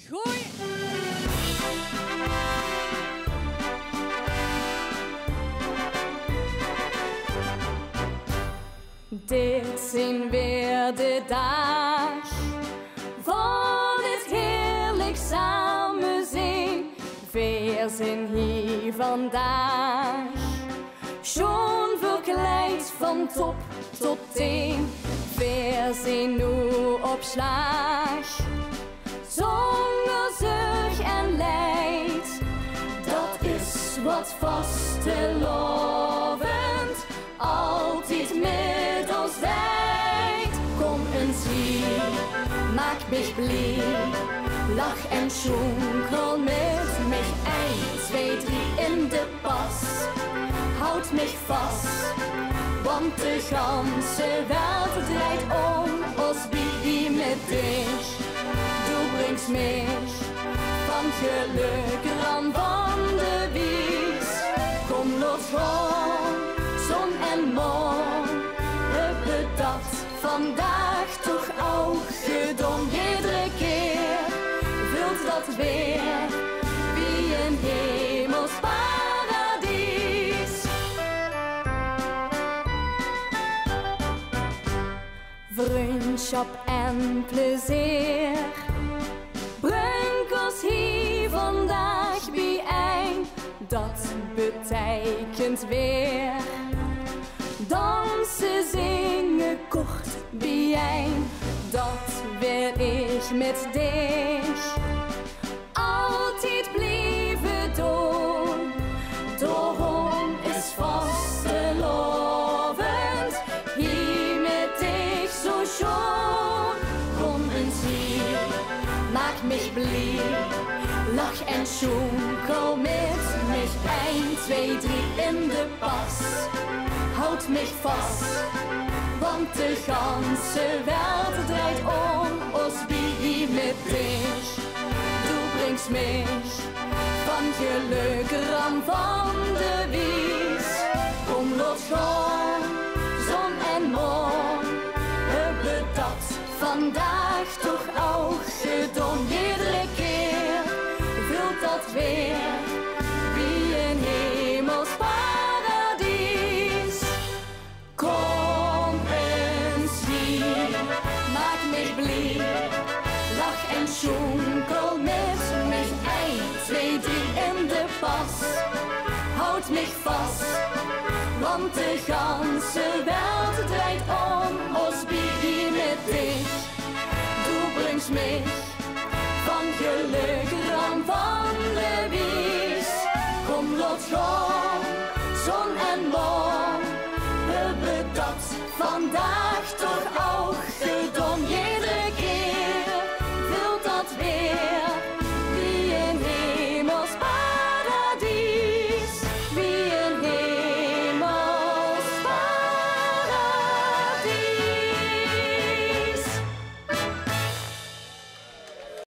Gooi! Dit zijn weer de dag van het heerlijk samen zijn. We zijn hier vandaag, schon verkleid van top tot teen. We zijn nu op slag, zonder zorg en leid. Dat is wat vastelaovend altijd met ons deed. Kom eens hier, maak mich bliej, lach en schunkel met mich. 1, 2, 3 in de pas, houd mich vast, want de ganze wereld draait om ons wie met dich. Du bringst mich van geluk ran van de wies. Kom los gewoon, zon en maan, hebben dat vandaag toch ook gedaan. Iedere keer vult dat weer wie een hemels paradies. Vriendschap en plezier brengt ons hier vandaag bijeen. Dat betekent weer dansen, zingen, kort bijeen. Dat wil ik met dich altijd blijven doen. Daarom is vastelaovend hier met dich zo schoon. Kom eens hier, maak mich bliej, lach en schunkel met mich. 1, 2, 3 in de pas, houd mich vast, want de ganze wereld draait om ons wie met dich. Du bringst mich van geluk ram van de wies. Kom los gewoon, zon en maan, hebben dat vandaag toch ook gedaan. Iedere keer vult dat weer wie een hemels paradies. Kom eens hier, maak mich bliej, lach en schunkel met mich. 1, 2, 3 in de pas, houd mich vast, want de ganze wereld draait om ons wie met dich. Du bringst mich van geluk ram van de wies. Kom los gewoon, zon en maan, hebben dat vandaag